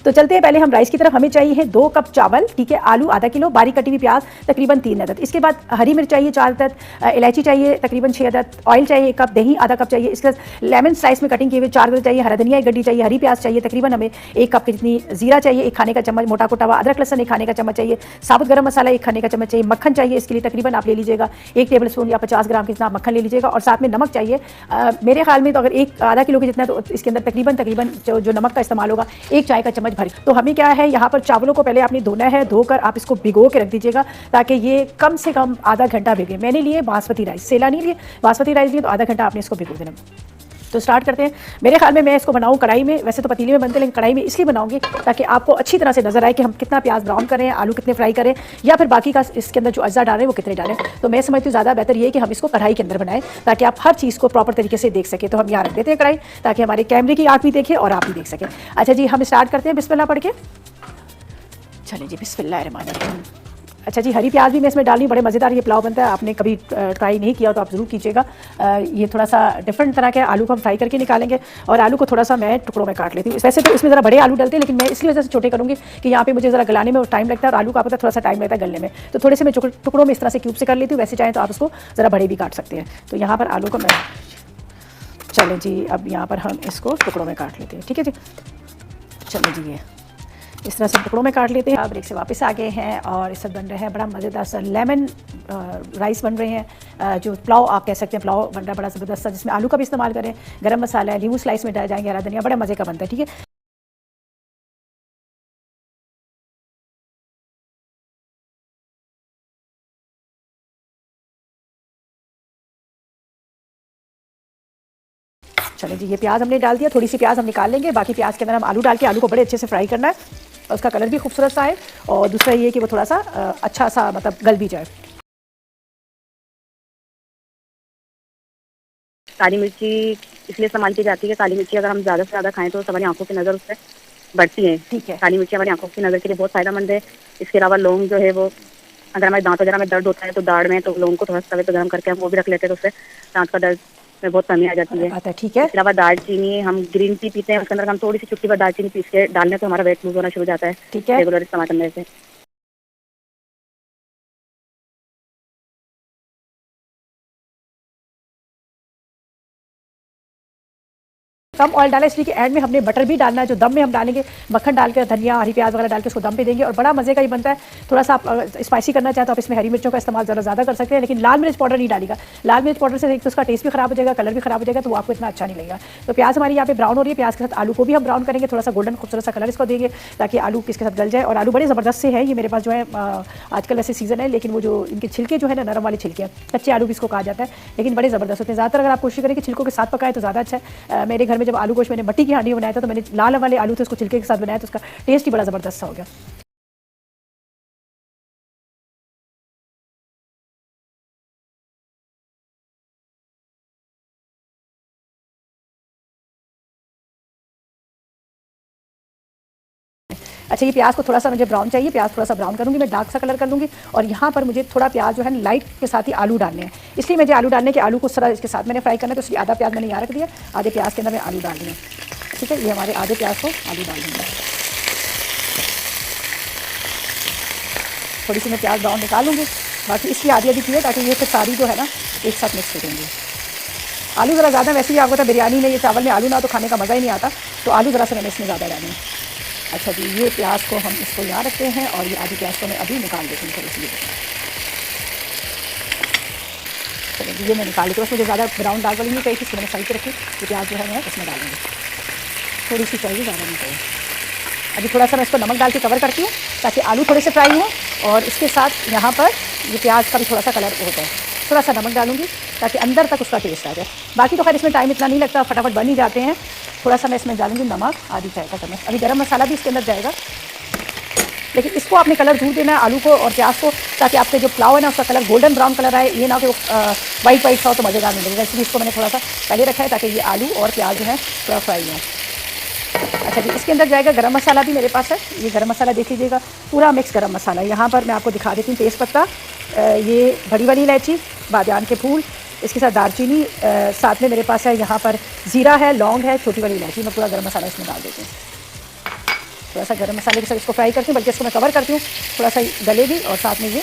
तो चलते हैं पहले हम राइस की तरफ। हमें चाहिए है 2 कप चावल, ठीक है, आलू आधा किलो, बारीक कटी हुई प्याज तकरीबन 3 अदद, इसके बाद हरी मिर्च चाहिए 4 अदद, इलायची चाहिए तकरीबन 6 अदद, ऑयल चाहिए 1 कप, दही आधा कप चाहिए, इसके बाद लेमन स्लाइस में कटिंग किए हुए 4 अदद चाहिए, हरा धनिया 1 गड्डी चाहिए, हरी प्याज चाहिए तकरीबन हमें 1 कप की जितनी, जीरा चाहिए 1 खाने का चम्मच, मोटा कोटा हुआ अदरक लहसुन 1 खाने का चम्मच चाहिए, साबुत गरम मसाला 1 खाने का चम्मच चाहिए, मक्खन चाहिए इसके लिए तकरीबन आप ले लीजिएगा 1 टेबल स्पून या 50 ग्राम के जितना मक्खन ले लीजिएगा, और साथ में नमक चाहिए। मेरे ख्याल में तो अगर आधा किलो के जितना तो इसके अंदर तकरीबन जो नमक का इस्तेमाल होगा 1 चाय का चम्मच भर। तो हमें क्या है, यहाँ पर चावलों को पहले आपने धोना है, धोकर आप इसको भिगो के रख दीजिएगा ताकि ये कम से कम आधा घंटा भिगे। मैंने लिए बासमती राइस, सेला नहीं लिए, बासमती राइस लिए, तो आधा घंटा आपने इसको भिगो देना। तो स्टार्ट करते हैं। मेरे ख्याल में मैं इसको बनाऊँ कढ़ाई में, वैसे तो पतीले में बनते हैं लेकिन कढ़ाई में इसलिए बनाऊंगी ताकि आपको अच्छी तरह से नजर आए कि हम कितना प्याज ब्राउन करें, आलू कितने फ्राई करें, या फिर बाकी का इसके अंदर जो अज्जा डालें वो कितने डालें। तो मैं समझती हूँ ज़्यादा बेहतर ये है कि हम इसको कढ़ाई के अंदर बनाएं ताकि आप हर चीज़ को प्रॉपर तरीके से देख सकें। तो हम यहाँ रख देते हैं कढ़ाई ताकि हमारे कैमरे की आँख भी देखे और आप भी देख सकें। अच्छा जी, हम स्टार्ट करते हैं बिस्मिल्लाह पढ़ के। चलिए जी, बिस्मिल्लाहिर्रहमानिर्रहीम। अच्छा जी, हरी प्याज भी मैं इसमें डालनी, बड़े मज़ेदार ये पुलाव बनता है, आपने कभी ट्राई नहीं किया तो आप ज़रूर कीजिएगा। ये थोड़ा सा डिफरेंट तरह के आलू को हम फ्राई करके निकालेंगे, और आलू को थोड़ा सा मैं टुकड़ों में काट लेती हूँ। वैसे तो इसमें ज़रा बड़े आलू डलते हैं लेकिन मैं इसलिए वजह से छोटे करूँगी कि यहाँ पे मुझे ज़रा गलाने में टाइम लगता है और आलू का पता थोड़ा सा टाइम लगता है गलने में, तो थोड़े से मैं टुकड़ों में इस तरह से क्यूब से कर लेती हूँ। वैसे चाहें तो आप उसको ज़रा बड़े भी काट सकते हैं। तो यहाँ पर आलू को मैं, चलें जी, अब यहाँ पर हम इसको टुकड़ों में काट लेते हैं, ठीक है जी। चलें जी, ये इस तरह से टुकड़ों में काट लेते हैं। ब्रेक से वापस आ गए हैं और इस वक्त बन रहे हैं बड़ा मज़ेदार सा लेमन राइस बन रहे हैं, जो पुलाव आप कह सकते हैं, पुलाव बन रहा है बड़ा ज़बरदस्त सा, जिसमें आलू का भी इस्तेमाल करें, गरम मसाला है, नींबू स्लाइस में डाल जाएंगे, हरा धनिया, बड़ा मज़े का बनता है, ठीक है। चलें जी, ये प्याज हमने डाल दिया, थोड़ी सी प्याज हम निकाल लेंगे, बाकी प्याज के अंदर हम आलू डाल के आलू को बड़े अच्छे से फ्राई करना है और उसका कलर भी खूबसूरत सा है, और दूसरा ये कि वो थोड़ा सा अच्छा सा मतलब गल भी जाए। काली मिर्ची इसलिए इस्तेमाल की जाती है, काली मिर्ची अगर हम ज़्यादा से ज़्यादा खाएं तो हमारी आंखों की नज़र उससे बढ़ती है। ठीक है, काली मिर्ची हमारी आंखों की नज़र के लिए बहुत फायदेमंद है। इसके अलावा लौंग जो है वो, अगर हमारे दांत वगैरह में दर्द होता है तो दाढ़ में, तो लौंग को थोड़ा सा तवे पे गर्म करके हम वो भी रख लेते हैं, तो उससे दांत का दर्द में बहुत कमी आ जाती है। ठीक है। इसके अलावा दालचीनी, हम ग्रीन टी पीते हैं, उसके अंदर हम थोड़ी सी चुटकी भर दालचीनी पीस के डालने तो हमारा वेट लूज होना शुरू हो जाता है, ठीक है, रेगुलर इस्तेमाल करने से। कम ऑयल डाला इसलिए कि एंड में हमने बटर भी डालना है, जो दम में हम डालेंगे मक्खन डाल के, धनिया हरी प्याज वगैरह डाल के उसको दम पे देंगे और बड़ा मज़े का ही बनता है। थोड़ा सा आप स्पाइसी करना चाहते तो आप इसमें हरी मिर्चों का इस्तेमाल ज़रा ज़्यादा कर सकते हैं, लेकिन लाल मिर्च पाउडर नहीं डालेगा। लाल मिर्च पाउडर से एक तो उसका टेस्ट भी खराब हो जाएगा, कलर भी खराब हो जाएगा, तो वो आपको इतना अच्छा नहीं लगेगा। तो प्याज हमारी यहाँ पे ब्राउन हो रही है, प्याज के साथ आलू को भी हम ब्राउन करेंगे, थोड़ा सा गोल्डन खूबसूरत सा कलर इसको देंगे ताकि आलू इसके साथ गल जाए। और आलू बड़े ज़बरदस्त से है, ये मेरे पास जो है आजकल वैसे सीज़न है, लेकिन वो जो इनके छिलके जो है ना, नरम वाले छिलके, कच्चे आलू भी इसको कहा जाता है, लेकिन बड़े ज़बरदस्त होते हैं। ज़्यादातर अगर आप कोशिश करें कि छिलकों के साथ पकाएं तो ज़्यादा अच्छा है। मेरे घर में जब आलू गोश्त मैंने मट्टी की हांडी बनाया था तो मैंने लाल वाले आलू थे उसको छिलके के साथ बनाया तो उसका टेस्ट ही बड़ा ज़बरदस्त सा हो गया। अच्छा, ये प्याज को थोड़ा सा मुझे ब्राउन चाहिए, प्याज थोड़ा सा ब्राउन करूँगी, मैं डार्क सा कलर कर लूँगी, और यहाँ पर मुझे थोड़ा प्याज जो है लाइट के साथ ही आलू डालने हैं, इसलिए मुझे आलू डालने के आलू को सारा इसके साथ मैंने फ्राई करना है, तो इसलिए आधा प्याज मैंने यहाँ रख दिया, आधे प्याज के अंदर मैं आलू डाल दूँगी, ठीक है। ये हमारे आधे प्याज को आलू डाल दूँगी, थोड़ी सी मैं प्याज ब्राउन निकालूंगी, बाकी इसकी आधी आधी की है ताकि ये फिर सारी जो है ना एक साथ मिक्स हो जाएंगी। आलू ज़रा ज़्यादा, वैसे ही आपको तो बिरयानी में ये चावल में आलू ना तो खाने का मज़ा ही नहीं आता, तो आलू ज़रा से मैंने इसमें ज़्यादा डाले हैं। अच्छा जी, ये प्याज को हम इसको यहाँ रखते हैं और ये आधी प्याज को मैं अभी निकाल देती हूँ थोड़ी सी। चलिए जी, ये मैं निकाल लेती हूँ, बस मुझे ज़्यादा ब्राउन दाल वाली नहीं चाहिए, इसको मैंने साइड पर रखी, ये प्याज जो है मैं इसमें डालूंगी, थोड़ी सी चाहिए, ज़्यादा नहीं चाहिए। अभी थोड़ा सा मैं इसको नमक डाल के कवर करती हूँ ताकि आलू थोड़े से फ्राई हों, और इसके साथ यहाँ पर ये प्याज का भी थोड़ा सा कलर हो जाए। थोड़ा सा नमक डालूंगी ताकि अंदर तक उसका टेस्ट आ जाए। बाकी तो खैर इसमें टाइम इतना नहीं लगता, फटाफट बन ही जाते हैं। थोड़ा सा मैं इसमें डालूंगी नमक, आधी चाय का चम्मच, अभी गरम मसाला भी इसके अंदर जाएगा, लेकिन इसको आपने कलर दूर देना है आलू को और प्याज को, ताकि आपके जो पुलाव है ना उसका कलर गोल्डन ब्राउन कलर आए, ये ना कि वाइट वाइट सा हो तो मज़ेदार नहीं लगेगा, इसलिए इसको मैंने थोड़ा सा पहले रखा है ताकि ये आलू और प्याज जो है थोड़ा फ्राई हो। अच्छा जी, इसके अंदर जाएगा गरम मसाला भी मेरे पास है, ये गरम मसाला देख लीजिएगा, पूरा मिक्स गरम मसाला। यहाँ पर मैं आपको दिखा देती हूँ, तेज़ पत्ता, ये बड़ी वाली इलायची, बादियान के फूल, इसके साथ दालचीनी, साथ में मेरे पास है यहाँ पर ज़ीरा है, लौंग है, छोटी वाली इलायची, मैं पूरा गरम मसाला इसमें डाल देती हूँ। थोड़ा सा गरम मसाले के साथ इसको फ्राई करती हूँ, बल्कि इसको मैं कवर करती हूँ, थोड़ा सा गलेगी और साथ में ये,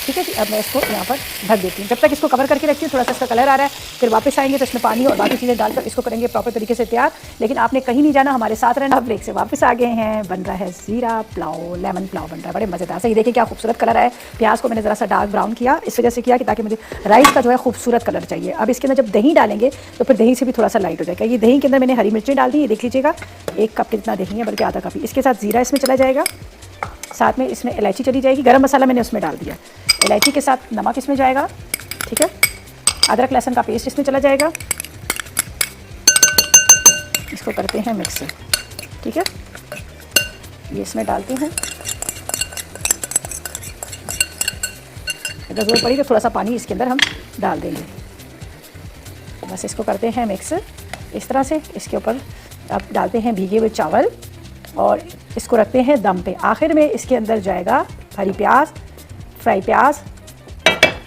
ठीक है जी। अब मैं इसको यहाँ पर ढक देती हूँ, जब तक इसको कवर करके रखती हूँ, थोड़ा सा इसका कलर आ रहा है, फिर वापस आएंगे तो इसमें पानी और बाकी चीज़ें डालकर इसको करेंगे प्रॉपर तरीके से तैयार। लेकिन आपने कहीं नहीं जाना, हमारे साथ रहना। ब्रेक से वापस आ गए हैं, बन रहा है ज़ीरा पुलाव, लेमन पुलाव बन रहा है, बड़े मज़ेदार से। ये देखिए क्या खूबसूरत कलर है। प्याज को मैंने ज़रा सा डार्क ब्राउन किया, इस वजह से किया कि ताकि मुझे राइस का जो है खूबसूरत कलर चाहिए। अब इसके अंदर जब दही डालेंगे तो फिर दही से भी थोड़ा सा लाइट हो जाएगा। ये दही के अंदर मैंने हरी मिर्चें डाल दी, ये देख लीजिएगा, 1 कप कितना दही है, बल्कि आधा कप ही। इसके साथ ज़ीरा इसमें चला जाएगा, साथ में इसमें इलायची चली जाएगी, गरम मसाला मैंने उसमें डाल दिया, इलायची के साथ नमक इसमें जाएगा, ठीक है। अदरक लहसुन का पेस्ट इसमें चला जाएगा, इसको करते हैं मिक्स, ठीक है। ये इसमें डालते हैं, अगर ज़रूरत पड़ी तो थोड़ा सा पानी इसके अंदर हम डाल देंगे। बस इसको करते हैं मिक्स इस तरह से। इसके ऊपर अब डालते हैं भीगे हुए चावल और इसको रखते हैं दम पे। आखिर में इसके अंदर जाएगा हरी प्याज, फ्राई प्याज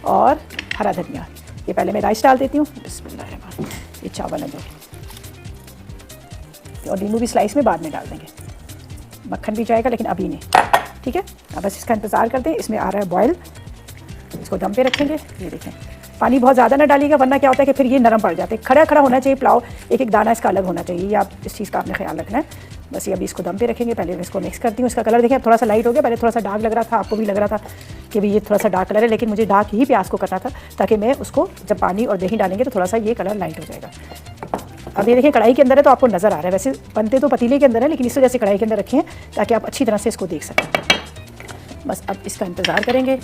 और हरा धनिया। ये पहले मैं राइस डाल देती हूँ, बिस्मिल्लाह। ये चावल है जो, और नींबू भी स्लाइस में बाद में डाल देंगे, मक्खन भी जाएगा लेकिन अभी नहीं, ठीक है। अब बस इसका इंतज़ार करते हैं, इसमें आ रहा है बॉयल, इसको दम पे रखेंगे। ये देखें, पानी बहुत ज़्यादा ना डालिएगा वरना क्या होता है कि फिर ये नरम पड़ जाते हैं। खड़ा खड़ा होना चाहिए पुलाव, एक एक दाना इसका अलग होना चाहिए, ये आप इस चीज़ का आपने ख्याल रखना है। बस ये अभी इसको दम पे रखेंगे। पहले मैं इसको मिक्स करती हूँ। इसका कलर देखिए थोड़ा सा लाइट हो गया, पहले थोड़ा सा डार्क लग रहा था, आपको भी लग रहा था कि भी ये थोड़ा सा डार्क कलर है, लेकिन मुझे डार्क ही प्याज को करना था ताकि मैं उसको जब पानी और दही डालेंगे तो थोड़ा सा ये कलर लाइट हो जाएगा। अब ये देखिए कढ़ाई के अंदर है तो आपको नज़र आ रहा है, वैसे बनते तो पतीले के अंदर है, लेकिन इस वजह से कढ़ाई के अंदर रखे हैं ताकि आप अच्छी तरह से इसको देख सकें। बस अब इसका इंतज़ार करेंगे।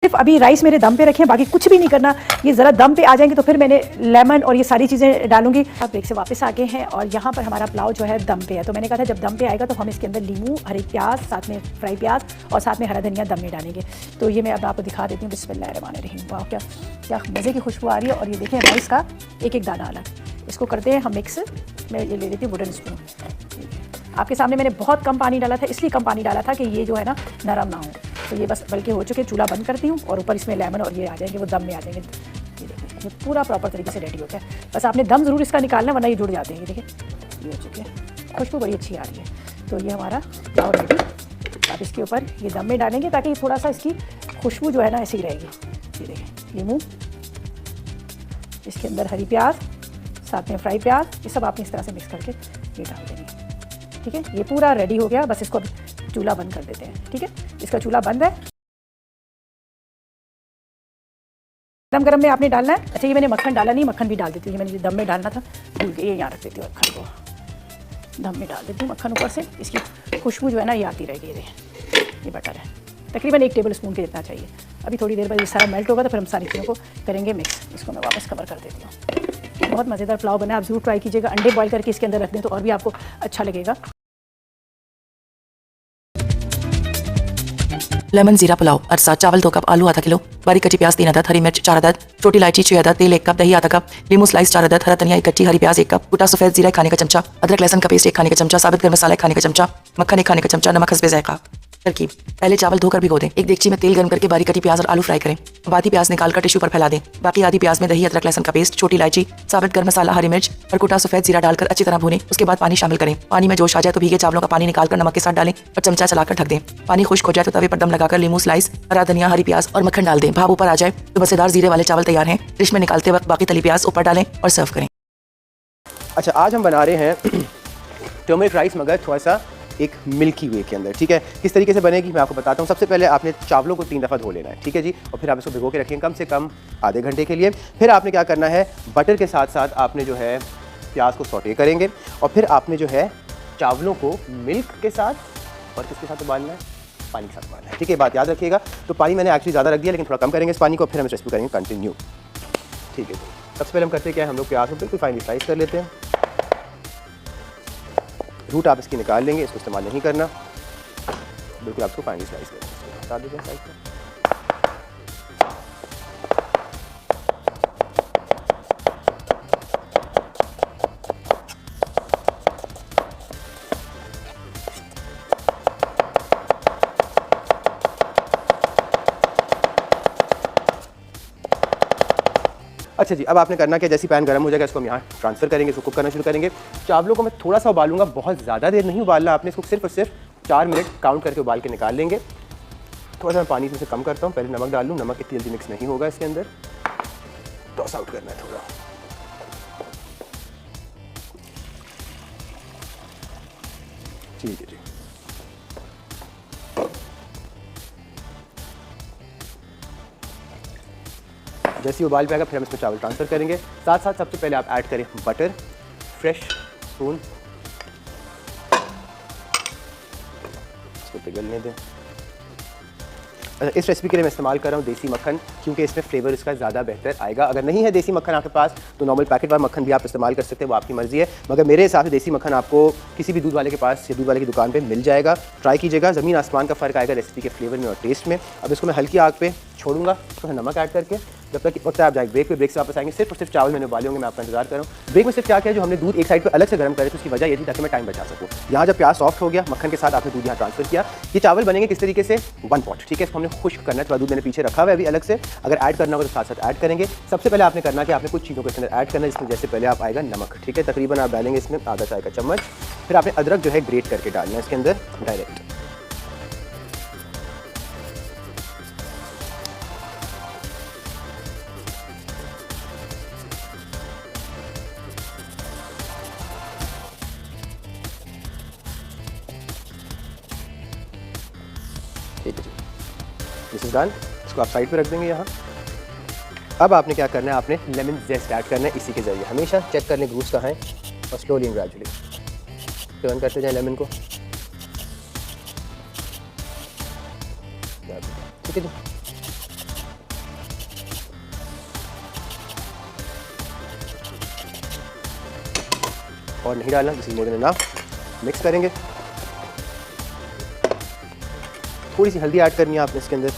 सिर्फ अभी राइस मेरे दम पे रखे हैं, बाकी कुछ भी नहीं करना। ये ज़रा दम पे आ जाएंगे तो फिर मैंने लेमन और ये सारी चीज़ें डालूंगी। अब ब्रेक से वापस आ गए हैं और यहाँ पर हमारा पुलाव जो है दम पे है। तो मैंने कहा था जब दम पे आएगा तो हम इसके अंदर लीमू, हरी प्याज, साथ में फ्राई प्याज और साथ में हरा धनिया दम में डालेंगे। तो ये मैं अब आपको दिखा देती हूँ। बिस्मिल्लाहिर्रहमानिर्रहीम। वाह, क्या क्या मज़े की खुशबू आ रही है। और ये देखें राइस का एक एक दाना अलग। इसको करते हैं हम मिक्स। मैं ये ले लेती हूँ वुडन स्पून। आपके सामने मैंने बहुत कम पानी डाला था, इसलिए कम पानी डाला था कि ये जो है ना नरम ना हो। तो ये बस बल्कि हो चुके, चूल्हा बंद करती हूँ और ऊपर इसमें लेमन और ये आ जाएंगे, वो दम में आ जाएंगे। ये देखिए ये पूरा प्रॉपर तरीके से रेडी होता है। बस आपने दम ज़रूर इसका निकालना वरना ये जुड़ जाते हैं। ये देखिए ये हो चुके हैं, खुशबू बड़ी अच्छी आ रही है। तो ये हमारा पुलाव रेडी। आप इसके ऊपर ये दम में डालेंगे ताकि थोड़ा सा इसकी खुशबू जो है ना ऐसी ही रहेगी। ये देखिए लीमू, इसके अंदर हरी प्याज, साथ में फ्राई प्याज, ये सब आपने इस तरह से मिक्स करके ये डाल देंगे। ठीक है, ये पूरा रेडी हो गया। बस इसको चूल्हा बंद कर देते हैं। ठीक है, इसका चूल्हा बंद है। गरम गरम में आपने डालना है। अच्छा, ये मैंने मक्खन डाला नहीं, मक्खन भी डाल देती हूँ। मैंने दम में डालना था, भूल गई। ये यहाँ रख देती हूँ मक्खन को, दम में डाल देती हूँ मक्खन ऊपर से। इसकी खुशबू जो है ना ये आती रहेगी। ये बटर है, तकरीबन 1 टेबल स्पून के जितना चाहिए। अभी थोड़ी देर बाद ये सारा मेल्ट होगा तो फिर हम सारी चीज़ों को करेंगे मिक्स। इसको मैं वापस कवर कर देती हूँ। बहुत मज़ेदार पुलाव बना है, आप ज़रूर ट्राई कीजिएगा। अंडे बॉईल करके इसके अंदर रख दें तो और भी आपको अच्छा लगेगा। लेमन जीरा पुलाव, अरसा चावल 2 कप, आलू आधा किलो, बारीक कटी प्याज 3 अदद, हरी मिर्च 4 अदद, छोटी इलायची 6 अदद, तेल 1 कप, दही आधा कप, लीमू स्लाइस 4 अदद, हरा धनिया 1 कट्टी, हरी प्याज 1 कप, कुटा सफेद जीरा 1 खाने का चमचा, अदरक लहसुन का पेस्ट 1 खाने का चमचा, साबित गरम मसाला 1 खाने का चमचा, मक्खन 1 खाने का चमचा, नमक हस्बे जायका। तरकीब: पहले चावल धोकर भिगो दें। एक देगची में तेल गर्म करके बारीक कटी प्याज और आलू फ्राई करें। आधी प्याज निकालकर टिश्यू पर फैला दें। बाकी आधी प्याज में दही, अदरक लहसुन का पेस्ट, छोटी इलायची, साबित गरम मसाला, हरी मिर्च और कुटा सफेद जीरा डालकर अच्छी तरह भूनें। उसके बाद पानी शामिल करें। पानी में जोश आ जाए तो भीगे चावलों का पानी निकालकर नमक के साथ डालें और चमचा चलाकर ढक दें। पानी खुश्क हो जाए तो तवे पर दम लगाकर लीमू स्लाइस, हरा धनिया, हरी प्याज और मक्खन डाल दें। भाप ऊपर आ जाए तो मजेदार जीरे वाले चावल तैयार हैं। डिश में निकालते वक्त बाकी तली प्याज ऊपर डालें और सर्व करें। अच्छा, आज हम बना रहे हैं टर्मरिक राइस, मगर थोड़ा सा एक मिल्की वे के अंदर, ठीक है। किस तरीके से बनेगी मैं आपको बताता हूँ। सबसे पहले आपने चावलों को 3 दफ़ा धो लेना है, ठीक है जी, और फिर आप इसको भिगो के रखेंगे कम से कम आधे घंटे के लिए। फिर आपने क्या करना है, बटर के साथ साथ आपने जो है प्याज को सौटे करेंगे, और फिर आपने जो है चावलों को मिल्क के साथ और किसके साथ उबालना है, पानी के साथ उबालना है, ठीक है, बात याद रखिएगा। तो पानी मैंने एक्चुअली ज़्यादा रख दिया, लेकिन थोड़ा कम करेंगे इस पानी को, फिर हम इस रेसिपी करेंगे कंटिन्यू, ठीक है जी। सबसे पहले हम करते क्या है, हम लोग प्याज को बिल्कुल फाइनली स्लाइस कर लेते हैं। रूट आप इसकी निकाल लेंगे, इसको इस्तेमाल नहीं करना, बिल्कुल आपको फाइनली स्लाइस करना है, बता दीजिए साइड पर। अच्छा जी, अब आपने करना क्या, जैसी पैन गर्म हो जाएगा इसको हम यहाँ ट्रांसफ़र करेंगे, इसको कुक करना शुरू करेंगे। चावलों को मैं थोड़ा सा उबालूंगा, बहुत ज़्यादा देर नहीं उबालना आपने इसको, सिर्फ और सिर्फ 4 मिनट काउंट करके उबाल के निकाल लेंगे। थोड़ा सा मैं पानी इसमें से कम करता हूँ, पहले नमक डाल लूँ, नमक इतनी जल्दी मिक्स नहीं होगा इसके अंदर, टॉस आउट करना है थोड़ा। ठीक है जी, जैसे ही उबाल पाएगा फिर हम इसमें चावल ट्रांसफ़र करेंगे। साथ साथ सबसे पहले आप ऐड करें बटर, फ्रेश स्पून, इसको पिघलने दें। इस रेसिपी के लिए मैं इस्तेमाल कर रहा हूँ देसी मक्खन, क्योंकि इसमें फ्लेवर इसका ज़्यादा बेहतर आएगा। अगर नहीं है देसी मक्खन आपके पास तो नॉर्मल पैकेट वाला मक्खन भी आप इस्तेमाल कर सकते हैं, वो आपकी मर्ज़ी है, मगर मेरे हिसाब से देसी मक्खन आपको किसी भी दूध वाले के पास या दूध वाले की दुकान पे मिल जाएगा। ट्राई कीजिएगा, ज़मीन आसमान का फ़र्क आएगा रेसिपी के फ्लेवर में और टेस्ट में। अब इसको मैं हल्की आग पे छोड़ूंगा, तो नमक ऐड करके, जब तक वक्त आप जाएंगे ब्रेक पे, ब्रेक से वापस आएंगे। सिर्फ और सिर्फ चावल मैंने उबाले होंगे, मैं आपका इंतजार कर रहा हूँ। ब्रेक में सिर्फ क्या किया, जो हमने दूध एक साइड पे अलग से गर्म करे, तो उसकी वजह ये थी ताकि मैं टाइम बचा सकूँ। यहाँ जब प्याज सॉफ्ट हो गया, मक्खन के साथ आपने दूध यहाँ ट्रांसफर किया। ये चावल बनेंगे किस तरीके से, 1 पॉट, ठीक है। इसको हमने खुश्क करना है, थोड़ा दूध मैंने पीछे रखा हुआ है अभी अलग से, अगर ऐड करना होगा तो साथ साथ ऐड करेंगे। सबसे पहले आपने करना कि आपने कुछ चीज़ों के अंदर ऐड करना है, जिसमें जैसे पहले आप आएगा नमक, ठीक है, तकरीबन आप डालेंगे इसमें आधा चाय का चम्मच। फिर आपने अदरक जो है ग्रेट करके डालना है इसके अंदर डायरेक्ट। ठीक है जी, दिस इज डन। इसको आप साइड पे रख देंगे यहाँ। अब आपने क्या करना है, आपने लेमन जेस्ट ऐड करना है इसी के ज़रिए। हमेशा चेक कर लें ग्रूव्स कहाँ हैं और स्लोली एंड ग्रेजुअली टर्न करते जाएं लेमन को, ठीक है जी। और नहीं डालना, जिस मोड़ में ना मिक्स करेंगे। थोड़ी सी हल्दी ऐड करनी है आपने इसके अंदर,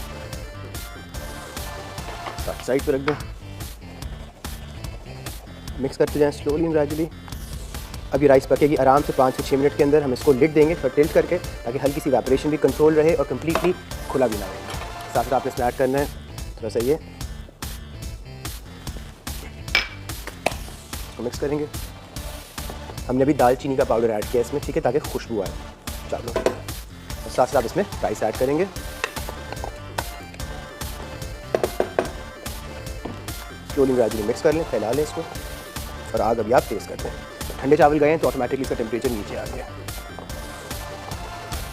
साइड पे रख दो, मिक्स करते जाएं स्लोली एंड ग्रेजुअली। अभी राइस पकेगी आराम से 5 से 6 मिनट के अंदर। हम इसको लिड देंगे थोड़ा टिल्ट करके, ताकि हल्की सी इवेपोरेशन भी कंट्रोल रहे और कम्प्लीटली खुला भी ना रहे। साथ साथ आपने इसमें ऐड करना है थोड़ा सा ये, इसको मिक्स करेंगे। हमने अभी दालचीनी का पाउडर ऐड किया इसमें, ठीक है, ताकि खुशबू आए चावलों की। और साथ साथ इसमें राइस ऐड करेंगे। स्लोली ग्रेजुअली मिक्स कर लें, फैला लें इसको, और आग अभी आप तेज़ कर दें। ठंडे चावल गए हैं तो ऑटोमेटिकली इसका टेम्परेचर नीचे आ गया।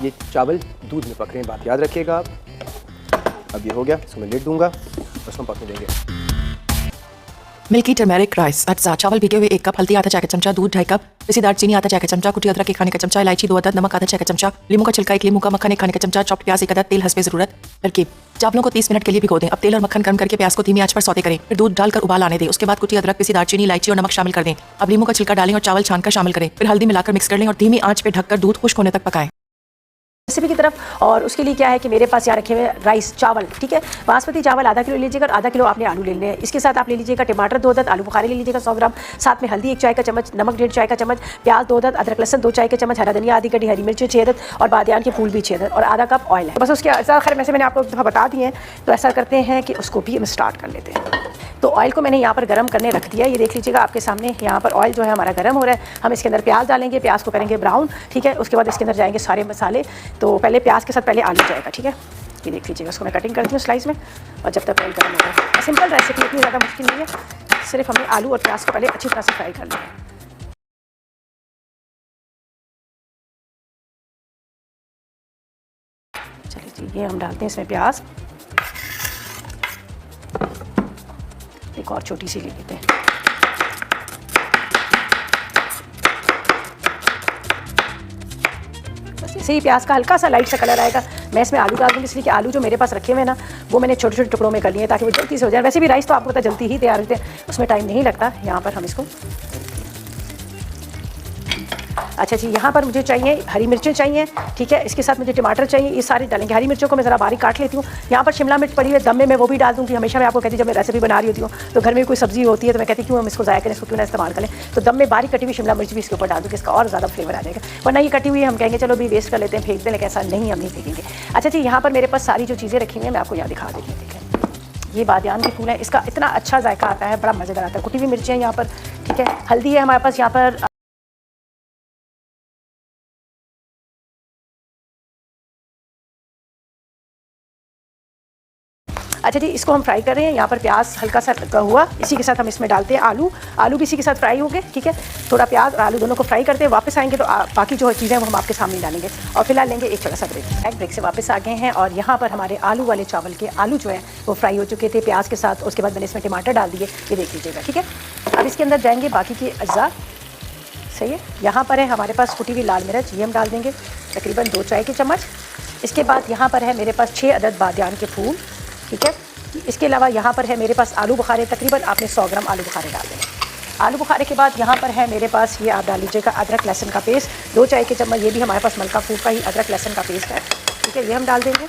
ये चावल दूध में पक रहे हैं, बात याद रखिएगा आप। अब ये हो गया, इसको मैं लिड दूंगा और इसको पकने देंगे। मिल्की टर्मेरिक राइस, अज्जा चावल भिगे हुए 1 कप, हल्दी आधा चाय का चमचा, दूध 2.5 कप, पिसी दालचीनी आधा चाय का चमचा, कुटी अदरक 1 खाने का चमचा, इलायची 2 अदद, नमक आधा चाय का चमचा, लीमू का छिलका 1 लीमू का, मक्खन 1 खाने का चमचा, चॉप्ड प्याज 1 अदद, तेल हस्बे ज़रूरत। तरकीब, चावलों को 30 मिनट के लिए भिगो दें। अब तेल और मक्खन गर्म करके प्याज को धीमी आंच पर सौते करें, फिर दूध डालकर उबाल आने दें। उसके बाद कुटी अदरक, पिसी दालचीनी, इलायची और नमक शामिल कर दें। अब लीमू का छिलका डालें और चावल छानकर शामिल करें, फिर हल्दी मिलाकर मिक्स कर लें और धीमी आंच पर ढककर दूध खुश्क होने तक पकाएं। रेसिपी की तरफ। और उसके लिए क्या है कि मेरे पास यहाँ रखे हुए राइस चावल, ठीक है, बासमती चावल आधा किलो लीजिएगा और आधा किलो आपने आलू ले लेने हैं। इसके साथ आप ले लीजिएगा टमाटर 2 अदद, आलू बुखारे ले लीजिएगा 100 ग्राम, साथ में हल्दी 1 चाय का चम्मच, नमक 1.5 चाय का चम्मच, प्याज 2 अदद, अदरक लहसुन 2 चाय के चम्मच, हरा धनिया आधी कटी, हरी मिर्ची 6 अदद और बादियान के फूल भी 6 अदद और आधा कप ऑयल है। बस उसके खैर वैसे मैंने आपको दफ़ा बता दिए हैं, तो ऐसा करते हैं कि उसको भी हम स्टार्ट कर लेते हैं। तो ऑयल को मैंने यहाँ पर गर्म करने रख दिया, ये देख लीजिएगा आपके सामने। यहाँ पर ऑयल जो है हमारा गर्म हो रहा है। हम इसके अंदर प्याज डालेंगे, प्याज को करेंगे ब्राउन, ठीक है। उसके बाद इसके अंदर जाएंगे सारे मसाले। तो पहले प्याज के साथ पहले आलू जाएगा, ठीक है। ये देख लीजिएगा, उसको मैं कटिंग करती हूँ स्लाइस में, और जब तक ऑयल गर्म हो जाए। सिंपल रेसिपी, इतनी ज़्यादा मुश्किल नहीं है, सिर्फ हमने आलू और प्याज को पहले अच्छी तरह से फ्राई कर लिया है। ये हम डालते हैं इसमें प्याज, एक और छोटी सी ले लेते हैं। बस ऐसे ही प्याज का हल्का सा लाइट सा कलर आएगा। मैं इसमें आलू डाल दूँगी, इसलिए कि आलू जो मेरे पास रखे हुए हैं ना, वो मैंने छोटे छोटे टुकड़ों में कर लिए ताकि वो जल्दी से हो जाए। वैसे भी राइस तो आपको पता जल्दी ही तैयार होते हैं, उसमें टाइम नहीं लगता। यहाँ पर हम इसको, अच्छा जी, यहाँ पर मुझे चाहिए हरी मिर्चें चाहिए, ठीक है। इसके साथ मुझे टमाटर चाहिए, ये सारे डालेंगे। हरी मिर्चों को मैं ज़रा बारीक काट लेती हूँ। यहाँ पर शिमला मिर्च पड़ी हुई है दम में, मैं वो भी डाल दूँगी। हमेशा मैं आपको कहती हूँ, जब मैं रेसिपी बना रही होती हूँ तो घर में कोई सब्जी होती है तो मैं कहती हूँ क्यों हम इसको ज़ाया करें, इसको क्यों ना इस्तेमाल करें। तो दम में बारीक कटी हुई शिमला मिर्च भी इसके ऊपर डाल दूँगी, इसका और ज़्यादा फ्लेवर आ जाएगा। वरना ये कटी हुई है हम कहेंगे चलो भी वेस्ट कर लेते हैं, फेंक दें, लेकिन ऐसा नहीं, हम नहीं फेंकेंगे। अच्छा जी, यहाँ पर मेरे पास सारी जो चीज़ें रखी हुई हैं मैं आपको यहाँ दिखा देती हूँ। ठीक है, ये बादियान के फूल है, इसका इतना अच्छा जायका आता है, बड़ा मज़ेदार आता है। कुटी हुई मिर्ची है यहाँ पर, ठीक है। हल्दी है हमारे पास यहाँ पर। अच्छा जी, इसको हम फ्राई कर रहे हैं। यहाँ पर प्याज हल्का सा लगा हुआ, इसी के साथ हम इसमें डालते हैं आलू। आलू भी इसी के साथ फ्राई हो गए, ठीक है। थोड़ा प्याज और आलू दोनों को फ्राई करते हैं। वापस आएंगे तो बाकी जो चीज़ें वो हम आपके सामने डालेंगे। और फिलहाल लेंगे एक छोटा सा ब्रेक से वापस आ गए हैं। और यहाँ पर हमारे आलू वाले चावल के आलू जो है वो फ्राई हो चुके थे प्याज के साथ। उसके बाद मैंने इसमें टमाटर डाल दिए, ये देख लीजिएगा, ठीक है। अब इसके अंदर जाएंगे बाकी की अज्जा, सही है। यहाँ पर है हमारे पास कुटी हुई लाल मिर्च, ये हम डाल देंगे तकरीबन 2 चाय के चम्मच। इसके बाद यहाँ पर है मेरे पास 6 अदद बादियान के फूल, ठीक है। इसके अलावा यहाँ पर है मेरे पास आलू बुखारे, तकरीबन आपने 100 ग्राम आलू बुखारे डाल देंगे। आलू बुखारे के बाद यहाँ पर है मेरे पास, ये आप डाल लीजिएगा अदरक लहसुन का पेस्ट 2 चाय के चम्मच। ये भी हमारे पास मलका फूड का ही अदरक लहसुन का पेस्ट है, ठीक है, ये हम डाल देंगे।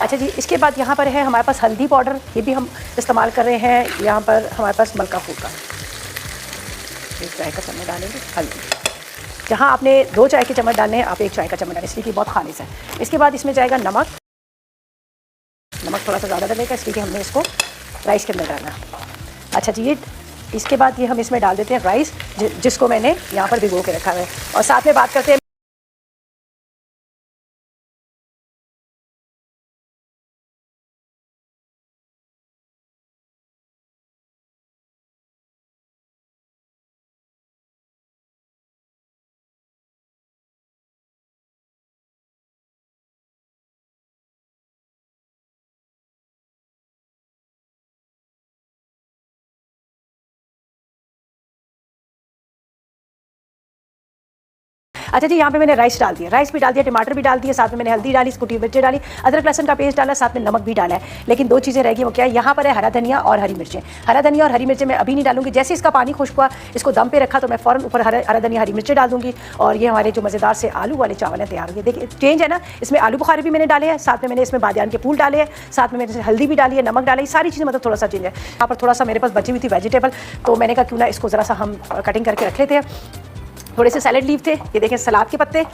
अच्छा जी, इसके बाद यहाँ पर है हमारे पास हल्दी पाउडर, ये भी हम इस्तेमाल कर रहे हैं। यहाँ पर हमारे पास मलका फूड का 1 चाय का चम्मच डालेंगे हल्दी। जहाँ आपने 2 चाय के चम्मच डालने हैं, आप 1 चाय का चम्मच डालें, इसलिए कि बहुत खालिश है। इसके बाद इसमें जाएगा नमक। नमक थोड़ा सा ज़्यादा डलेगा, इसलिए कि हमने इसको राइस के अंदर डालना। अच्छा जी, ये इसके बाद ये हम इसमें डाल देते हैं राइस, जिसको मैंने यहाँ पर भिगो के रखा है। और साथ में बात करते हैं, अच्छा जी, यहाँ पे मैंने राइस डाल दिया, राइस भी डाल दिया, टमाटर भी डाल दिया, साथ में मैंने हल्दी डाली, कुटी हुई मिर्ची डाली, अदरक लहसुन का पेस्ट डाला, साथ में नमक भी डाला है। लेकिन 2 चीज़ें रह गई, वो क्या है, यहाँ पर है हरा धनिया और हरी मिर्चें। हरा धनिया और हरी मिर्चें मैं अभी नहीं डालूंगी, जैसे इसका पानी खुश्क हुआ, इसको दम पे रखा तो मैं फ़ौरन ऊपर हरा धनिया हरी मिर्चें डाल दूँगी। और ये हमारे जो मज़ेदार से आलू वाले चावल हैं तैयार हो गए। देखिए चेंज है ना, इसमें आलू बुखारे भी मैंने डाले हैं, साथ में मैंने इसमें बादियान के फूल डाले हैं, साथ में मैंने हल्दी भी डाली है, नमक डाला है, सारी चीज़ें मतलब थोड़ा सा चेंज है। यहाँ पर थोड़ा सा मेरे पास बची हुई थी वेजिटेबल, तो मैंने कहा क्यों ना इसको ज़रा सा हम कटिंग करके रख लेते हैं। थोड़े से सैलेड लीव थे, ये देखें सलाद के पत्ते,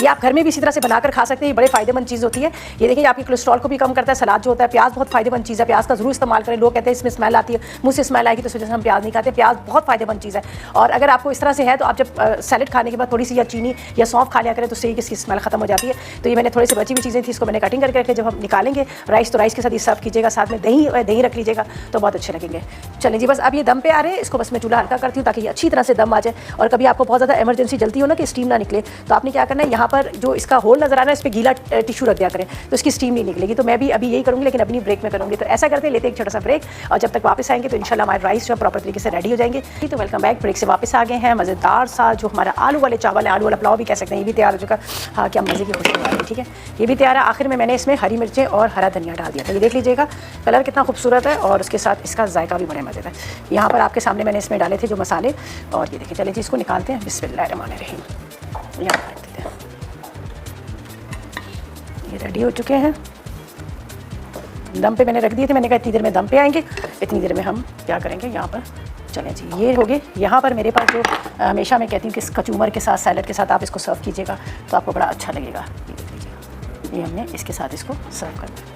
ये आप घर में भी इसी तरह से बनाकर खा सकते हैं, ये बड़े फ़ायदेमंद चीज़ होती है। ये देखिए आपकी कोलेस्ट्रॉल को भी कम करता है। सलाद जो होता है, प्याज बहुत फ़ायदेमंद चीज़ है, प्याज का ज़रूर इस्तेमाल करें। लोग कहते हैं इसमें स्मेल आती है, मुँह से स्मेल आएगी तो इस वजह से हम प्याज नहीं खाते। प्याज बहुत फ़ायदेमंद चीज़ है। और अगर आपको इस तरह से है तो आप जब सैलेड खाने के बाद थोड़ी सी या चीनी या सौंफ खा लिया करें तो उससे इसकी स्मेल ख़त्म हो जाती है। तो ये मैंने थोड़ी सी बची हुई चीज़ें थी, इसको मैंने कटिंग करके रखे। जब हम निकालेंगे राइस तो राइस के साथ ये सर्व कीजिएगा, साथ में दही रख लीजिएगा तो बहुत अच्छे लगेंगे। चलें जी, बस अब ये दम पे आ रहे हैं, इसको बस मैं चूल्हा हल्का करती हूँ ताकि ये अच्छी तरह से दम आ जाए। और कभी आपको बहुत ज़्यादा इमरजेंसी जल्दी हो ना कि स्टीम ना निकले, तो आपने क्या करना है, यहाँ पर जो इसका होल नज़र आ रहा है इस पर गीला टिश्यू रख दिया करें तो इसकी स्टीम नहीं निकलेगी। तो मैं भी अभी यही करूँगी, लेकिन अपनी ब्रेक में करूँगी। तो ऐसा करते लेते एक छोटा सा ब्रेक, और जब तक वापस आएंगे तो इंशाल्लाह हमारे राइस जो है प्रॉपर तरीके से रेडी हो जाएंगे। तो वेलकम बैक, ब्रेक से वापस आ गए हैं। मज़ेदार सा जो हमारा आलू वाले चावल है, आलू वाला पुलाव भी कह सकते हैं, ये भी तैयार हो चुका। हाँ, क्या मज़े की खुशबू आ रही है, ठीक है, ये भी तैयार है। आखिर में मैंने इसमें हरी मिर्चें और हरा धनिया डाल दिया था, ये देख लीजिएगा कलर कितना खूबसूरत है, और उसके साथ इसका जायका भी बड़े मज़ेदार है। यहाँ पर आपके सामने मैंने इसमें डाले थे जो मसाले, और ये देखिए। चलिए जी, इसको निकालते हैं। बिस्मिल्लाहिर्रहमानिर्रहीम, यहाँ रख देते हैं। ये रेडी हो चुके हैं, दम पे मैंने रख दिए थे। मैंने कहा इतनी देर में दम पे आएंगे, इतनी देर में हम क्या करेंगे यहाँ पर। चलें जी, ये हो गए। यहाँ पर मेरे पास जो हमेशा मैं कहती हूँ कि इस कचूमर के साथ, सैलड के साथ आप इसको सर्व कीजिएगा तो आपको बड़ा अच्छा लगेगा। ये देख लीजिएगा, ये हमने इसके साथ इसको सर्व कर दिया।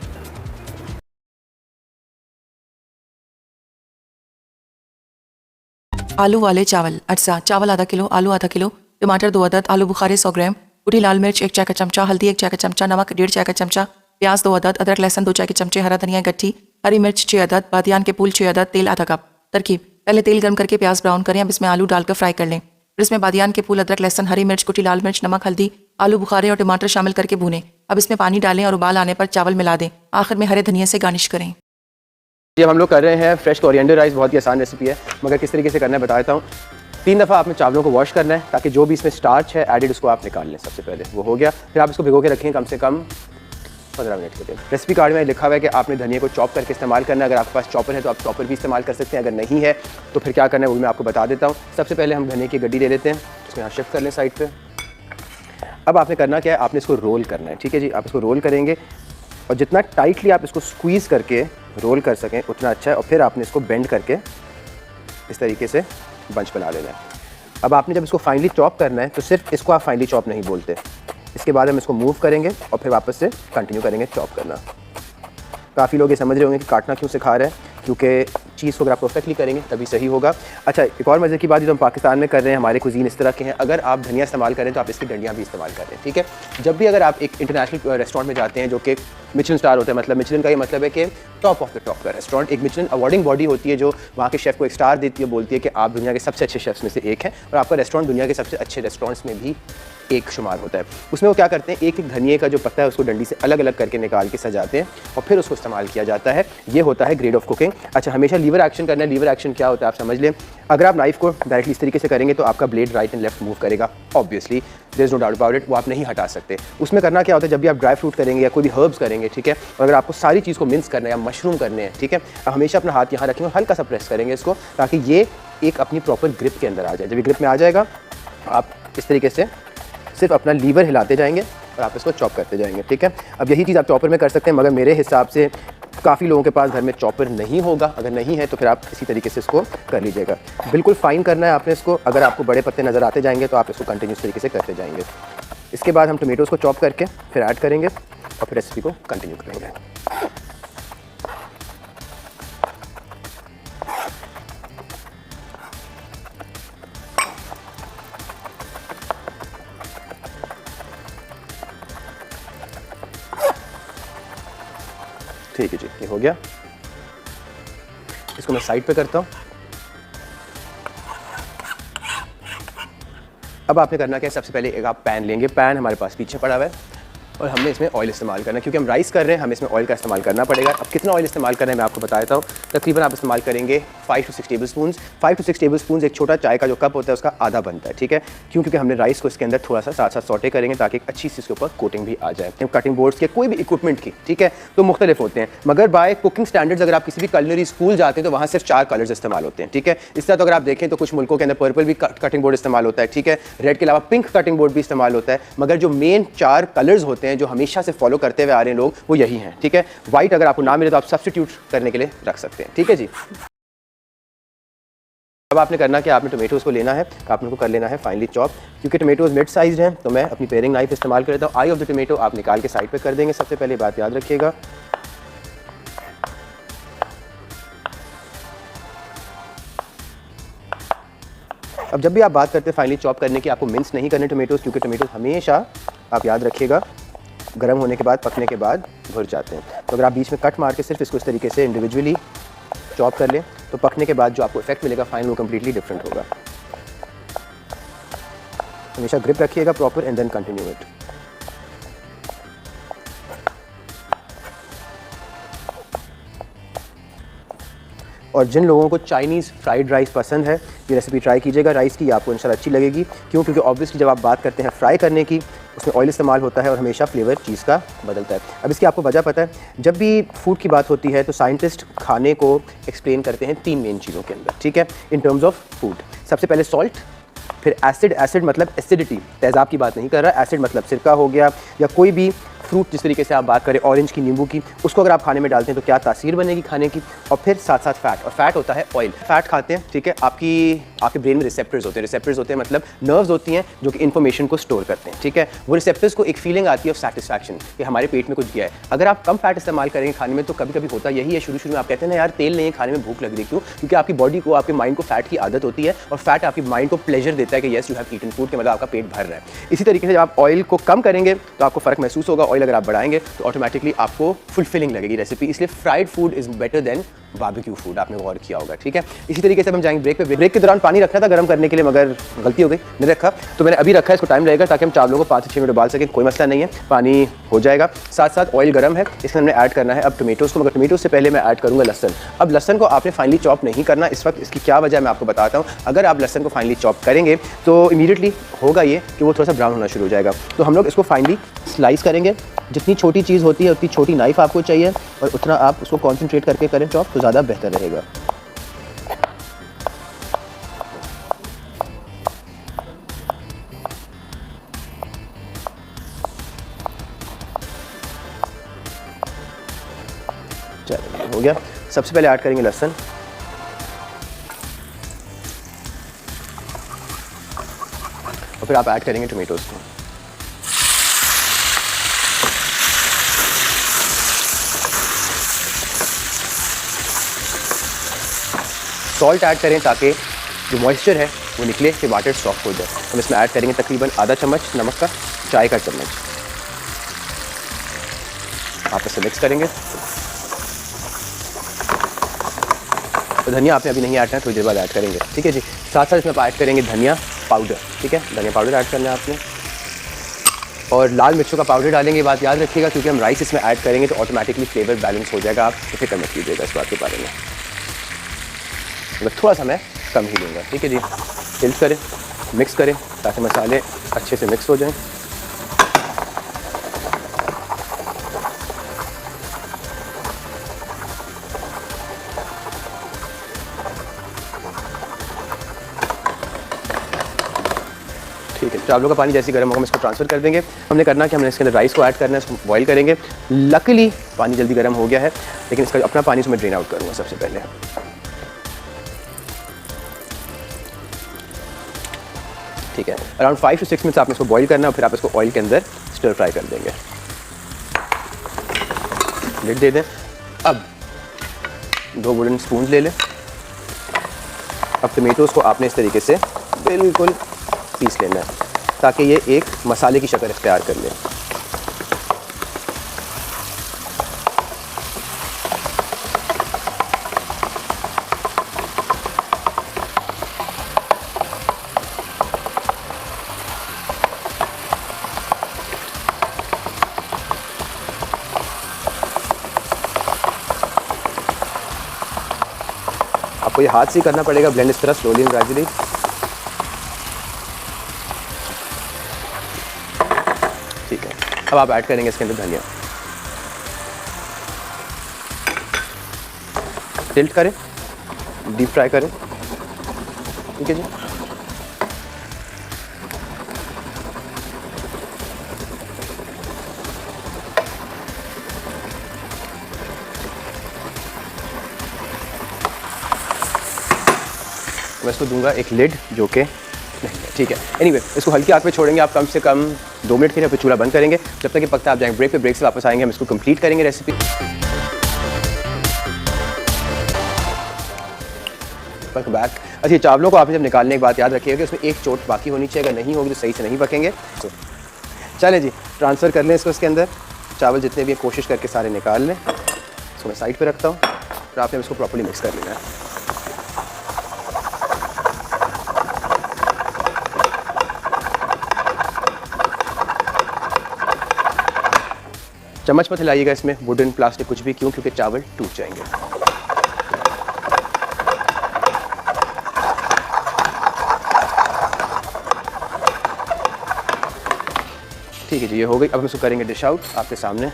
आलू वाले चावल अज्जा, चावल आधा किलो, आलू आधा किलो, टमाटर 2 अदद, आलू बुखारे 100 ग्राम, कुटी लाल मिर्च 1 चाय का चमचा, हल्दी 1 चाय का चमचा, नमक 1.5 चाय का चमचा, प्याज 2 अदद, अदरक लहसुन 2 चाय के चमचे, हरा धनिया गट्ठी, हरी मिर्च 6 अदद, बादियान के फूल 6 अदद, तेल आधा कप। तरकीब, पहले तेल गर्म करके प्याज ब्राउन करें, अब इसमें आलू डालकर फ्राई कर लें। फिर इसमें बादियान के फूल, अदरक लहसुन, हरी मिर्च, कुटी लाल मिर्च, नमक, हल्दी, आलू बुखारे और टमाटर शामिल करके भूनें। अब इसमें पानी डालें और उबाल आने पर चावल मिला दें। आखिर में हरे धनिया से गार्निश करें। ये हम लोग कर रहे हैं फ्रेश कोरिएंडर राइस। बहुत ही आसान रेसिपी है, मगर किस तरीके से करना है बता देता हूँ। 3 दफ़ा आपने चावलों को वॉश करना है ताकि जो भी इसमें स्टार्च है एडिड उसको आप निकाल लें। सबसे पहले वो हो गया, फिर आप इसको भिगो के रखें कम से कम 15 मिनट के लिए। रेसिपी कार्ड में लिखा हुआ है कि आपने धनिया को चॉप करके इस्तेमाल करना है। अगर आपके पास चॉपर है तो आप चॉपर भी इस्तेमाल कर सकते हैं, अगर नहीं है तो फिर क्या करना है वो मैं आपको बता देता हूँ। सबसे पहले हम धनिया की गड्डी ले लेते हैं, इसको यहाँ शिफ्ट कर लें साइड पर। अब आपने करना क्या है, आपने इसको रोल करना है। ठीक है जी, आप इसको रोल करेंगे और जितना टाइटली आप इसको स्क्वीज़ करके रोल कर सकें उतना अच्छा है। और फिर आपने इसको बेंड करके इस तरीके से बंच बना लेना है। अब आपने जब इसको फाइनली चॉप करना है तो सिर्फ इसको आप फाइनली चॉप नहीं बोलते। इसके बाद हम इसको मूव करेंगे और फिर वापस से कंटिन्यू करेंगे चॉप करना। काफ़ी लोग ये समझ रहे होंगे कि काटना क्यों सिखा रहे हैं, क्योंकि चीज़ को अगर आप परफेक्टली करेंगे तभी सही होगा। अच्छा, एक और मज़े की बात जो हम पाकिस्तान में कर रहे हैं, हमारे कुजीन इस तरह के हैं, अगर आप धनिया इस्तेमाल करें तो आप इसकी डंडियाँ भी इस्तेमाल करें। ठीक है, जब भी अगर आप एक इंटरनेशनल रेस्टोरेंट में जाते हैं जो कि मिचलिन स्टार होता है, मतलब मिचलिन का ये मतलब है कि टॉप ऑफ द टॉप का रेस्टोरेंट, एक मिचलिन अवार्डिंग बॉडी होती है जो वहाँ के शेफ़ को एक स्टार देती है, बोलती है कि आप दुनिया के सबसे अच्छे शेफ़्स में से एक हैं और आपका रेस्टोरेंट दुनिया के सबसे अच्छे रेस्टोरेंट्स में भी एक शुमार होता है। उसमें वो क्या करते हैं, एक एक धनिए का जो पत्ता है उसको डंडी से अलग अलग करके निकाल के सजाते हैं और फिर उसको इस्तेमाल किया जाता है। ये होता है ग्रेड ऑफ कुकिंग। अच्छा, हमेशा लीवर एक्शन करना है। लीवर एक्शन क्या होता है आप समझ लें। अगर आप नाइफ को डायरेक्टली इस तरीके से करेंगे तो आपका blade right and left move करेगा, obviously there is no doubt about it, वो आप नहीं हटा सकते। उसमें करना क्या होता है, जब भी आप ड्राई फ्रूट करेंगे या कोई भी हर्ब्स करेंगे, ठीक है, और अगर आपको सारी चीज़ को मिन्स करना है या मशरूम करने हैं, ठीक है, आप हमेशा अपना हाथ यहाँ रखेंगे और हल्का सा प्रेस करेंगे इसको, ताकि ये एक अपनी प्रॉपर ग्रिप के अंदर आ जाए। जब ये ग्रिप में आ जाएगा आप इस तरीके से सिर्फ अपना लीवर हिलाते जाएंगे और आप इसको चॉप करते जाएंगे। ठीक है, अब यही चीज़ आप चॉपर में कर सकते हैं, मगर मेरे हिसाब से काफ़ी लोगों के पास घर में चॉपर नहीं होगा। अगर नहीं है तो फिर आप इसी तरीके से इसको कर लीजिएगा। बिल्कुल फाइन करना है आपने इसको। अगर आपको बड़े पत्ते नज़र आते जाएंगे तो आप इसको कंटिन्यूस तरीके से करते जाएंगे। इसके बाद हम टोमेटोज़ को चॉप करके फिर ऐड करेंगे और फिर रेसिपी को कंटिन्यू करेंगे। ठीक है जी, ये हो गया। इसको मैं साइड पे करता हूँ। अब आपने करना क्या है, सबसे पहले एक आप पैन लेंगे। पैन हमारे पास पीछे पड़ा हुआ है और हमने इसमें ऑयल इस्तेमाल करना है, क्योंकि हम राइस कर रहे हैं, हमें इसमें ऑयल का इस्तेमाल करना पड़ेगा। अब कितना ऑयल इस्तेमाल करना है मैं आपको बता देता हूँ। तकरीबन आप इस्तेमाल करेंगे 5 to 6 table spoon. 5 to 6 table spoon एक छोटा चाय का जो कप होता है उसका आधा बनता है। ठीक है, क्योंकि हमने राइस को इसके अंदर थोड़ा सा साथ साथ सॉटे करेंगे ताकि एक अच्छी सी इसके ऊपर कोटिंग भी आ जाए। कटिंग बोर्ड्स के कोई भी इक्विपमेंट की, ठीक है, तो मुख्तलिफ होते हैं, मगर बाय कुकिंग स्टैंडर्ड्स अगर आप किसी भी कलिनरी स्कूल जाते हैं तो वहाँ सिर्फ 4 कलर्स इस्तेमाल होते हैं। ठीक है, इस तरह तो अगर आप देखें तो कुछ मुल्कों के अंदर पर्पल भी कटिंग बोर्ड इस्तेमाल होता है। ठीक है, रेड के अलावा पिंक कटिंग बोर्ड भी इस्तेमाल होता है, मगर जो मेन 4 कलर्स होते हैं जो हमेशा से फॉलो करते हुए आ रहे हैं लोग, वो यही हैं। ठीक है, व्हाइट अगर आपको ना मिले तो आप सब्स्टिट्यूट करने के लिए रख सकते हैं। ठीक है जी। अब आपने करना क्या, आपने टोमेटोज़ को लेना है, आपने को कर लेना है फाइनली चॉप। क्योंकि टोमेटोज़ मिड साइज हैं तो मैं अपनी पेयरिंग नाइफ इस्तेमाल कर लेता हूँ। आई ऑफ द टोमेटो आप निकाल के साइड पे कर देंगे। सबसे पहले बात याद रखिएगा, अब जब भी आप बात करते हैं फाइनली चॉप करने की, आपको मिन्स नहीं करने टोमेटोज़, क्योंकि टोमेटोज़ हमेशा आप याद रखिएगा गर्म होने के बाद, पकने के बाद भुर जाते हैं। तो अगर आप बीच में कट मार के सिर्फ इसको इस तरीके से इंडिविजुअली चॉप कर लें तो पकने के बाद जो आपको इफेक्ट मिलेगा फाइनल वो कम्प्लीटली डिफरेंट होगा। हमेशा ग्रिप रखिएगा proper and then continue it. और जिन लोगों को चाइनीज़ फ्राइड राइस पसंद है, ये रेसिपी ट्राई कीजिएगा राइस की, आपको इंशाल्लाह अच्छी लगेगी। क्यों? क्योंकि ऑब्वियसली जब आप बात करते हैं फ्राई करने की, उसमें ऑयल इस्तेमाल होता है और हमेशा फ्लेवर चीज़ का बदलता है। अब इसकी आपको वजह पता है, जब भी फूड की बात होती है तो साइंटिस्ट खाने को एक्सप्लेन करते हैं 3 मेन चीज़ों के अंदर। ठीक है, इन टर्म्स ऑफ फूड, सबसे पहले सॉल्ट, फिर एसिड। एसिड मतलब एसिडिटी, तेज़ाब की बात नहीं कर रहा। एसिड मतलब सिरका हो गया या कोई भी फ्रूट, जिस तरीके से आप बात करें ऑरेंज की, नींबू की, उसको अगर आप खाने में डालते हैं तो क्या तासीर बनेगी खाने की। और फिर साथ साथ फैट, और फैट होता है ऑयल। फैट खाते हैं, ठीक है, आपके ब्रेन में रिसेप्टर्स होते हैं। रिसेप्टर्स होते हैं मतलब नर्व्स होती हैं जो कि इन्फॉर्मेशन को स्टोर करते हैं। ठीक है, वो रिसेप्टर्स को एक फीलिंग आती है ऑफ सेटिस्फैक्शन कि हमारे पेट में कुछ गया है। अगर आप कम फैट इस्तेमाल करेंगे खाने में तो कभी कभी होता यही है, शुरू में आप कहते हैं ना यार तेल नहीं है खाने में, भूख लग रही, क्यों? क्योंकि आपकी बॉडी को, आपके माइंड को फैट की आदत होती है और फैट आपकी माइंड को प्लेजर देता है कि yes you have eaten food, के मतलब आपका पेट भर रहा है। इसी तरीके से जब आप ऑयल को कम करेंगे तो आपको फ़र्क महसूस होगा। ऑयल अगर आप बढ़ाएंगे तो ऑटोमेटिकली आपको फुलफिलिंग लगेगी रेसिपी। इसलिए fried food is better than barbecue food, आपने गौर किया होगा, ठीक है। इसी तरीके से हम जाएंगे ब्रेक पे। ब्रेक के दौरान पानी रखना था गर्म करने के लिए, मगर गलती हो गई, नहीं रखा, तो मैंने अभी रखा है। इसको टाइम लगेगा ताकि हम चावलों को 5 से 6 मिनट उबाल सकें, कोई मसला नहीं है, पानी हो जाएगा। साथ साथ ऑयल गर्म है, इसमें हमने ऐड करना है अब टोमेटोज़ को, मगर टोमेटोज से पहले मैं ऐड करूँगा लहसन। अब लहसन को आपने फाइनली चॉप नहीं करना इस वक्त, इसकी क्या वजह है मैं आपको बताता हूँ। अगर आप लहसन को फाइनली चॉप करेंगे तो इमीडिएटली होगा ये कि वो थोड़ा सा ब्राउन होना शुरू हो जाएगा। तो हम लोग इसको फाइनली स्लाइस करेंगे। जितनी छोटी चीज़ होती है उतनी छोटी नाइफ आपको चाहिए और उतना आप उसको कॉन्सेंट्रेट करके करें चॉप, तो ज़्यादा बेहतर रहेगा। चलिए हो गया। सबसे पहले ऐड करेंगे लहसुन, और फिर आप ऐड करेंगे टोमेटोज़ को। सॉल्ट ऐड करें ताकि जो मॉइस्चर है वो निकले, टमाटर सॉफ्ट हो जाए। हम इसमें ऐड करेंगे तकरीबन आधा चम्मच नमक का, चाय का चम्मच। आप इसे मिक्स करेंगे। तो धनिया आपने अभी नहीं ऐड करना, थोड़ी देर बाद ऐड करेंगे, ठीक है जी। साथ साथ इसमें आप ऐड करेंगे धनिया पाउडर, ठीक है, धनिया पाउडर ऐड करना है आपने, और लाल मिर्चों का पाउडर डालेंगे। बात याद रखिएगा क्योंकि हम राइस इसमें ऐड करेंगे तो ऑटोमेटिकली फ्लेवर बैलेंस हो जाएगा, आप फिक्र मत कीजिएगा इस बात के बारे में। मतलब थोड़ा सा मैं कम ही लूँगा, ठीक है जी। टिल्ट करें, मिक्स करें ताकि मसाले अच्छे से मिक्स हो जाएं। ठीक है, चावलों का पानी जैसे गर्म होगा हम इसको ट्रांसफ़र कर देंगे। हमने करना कि हमने इसके अंदर राइस को ऐड करना है, इसको बॉईल करेंगे। लकीली पानी जल्दी गर्म हो गया है, लेकिन इसका अपना पानी इसमें ड्रेन आउट करूँगा सबसे पहले। ठीक है, अराउंड 5 से 6 मिनट्स आपने इसको बॉईल करना है, फिर आप इसको ऑयल के अंदर स्टर फ्राई कर देंगे। लिड दे दें। अब 2 वुडन स्पून ले लें। अब टमेटोज़ को आपने इस तरीके से बिल्कुल पीस लेना है ताकि ये एक मसाले की शक्ल इख्तियार कर ले। आपको ये हाथ से ही करना पड़ेगा ब्लेंड इस तरह स्लोली एंड ग्रेजुअली। ठीक है, अब आप ऐड करेंगे इसके अंदर धनिया। टिल्ट करें, डीप फ्राई करें, ठीक है जी। मैं इसको दूंगा एक लिड जो कि नहीं है, ठीक है। एनीवे, इसको हल्की आंच पे छोड़ेंगे आप कम से कम 2 मिनट के लिए, फिर चूल्हा बंद करेंगे। जब तक ये पकता है आप जाएंगे ब्रेक पे, ब्रेक से वापस आएंगे, हम इसको कंप्लीट करेंगे रेसिपी। Welcome back. अच्छा, चावलों को आपने जब निकालने की बात याद रखिएगा कि उसमें एक चोट बाकी होनी चाहिए, अगर नहीं होगी तो सही से नहीं पकेंगे। तो चलें जी, ट्रांसफ़र कर लें इसको इसके अंदर। चावल जितने भी कोशिश करके सारे निकाल लें। इसको मैं साइड पर रखता हूँ, फिर आपने इसको प्रॉपर्ली मिक्स कर लेना है। चम्मच मत हिलाइएगा इसमें, वुडन प्लास्टिक कुछ भी, क्यों? क्योंकि चावल टूट जाएंगे। ठीक है जी, ये हो गई। अब हम इसको करेंगे डिश आउट आपके सामने।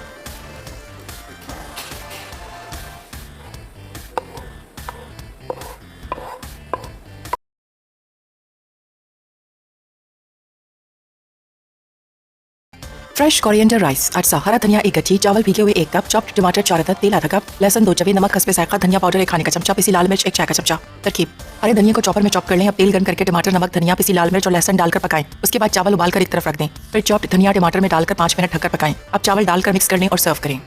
फ्रेश कोरिएंडर राइस, अरसा, हरा धनिया 1 गट्ठी, चावल भीगे हुए 1 कप, चॉप्ड टमाटर 4 अदद, तेल आधा कप, लहसुन 2 चवे, नमक हस्बे जायका, धनिया पाउडर 1 खाने का चमचा, पिसी लाल मिर्च 1 चाय का चमचा। तरकीब: हरे धनिया को चॉपर में चॉप कर लें। अब तेल गर्म करके टमाटर, नमक, धनिया, पिसी लाल मिर्च और लहसुन डालकर पकाएं। उसके बाद चावल उबालकर एक तरफ रख दें। फिर चॉप्ड धनिया टमाटर में डालकर 5 मिनट ढककर पकाएं। अब चावल डालकर मिक्स कर लें और सर्व करें।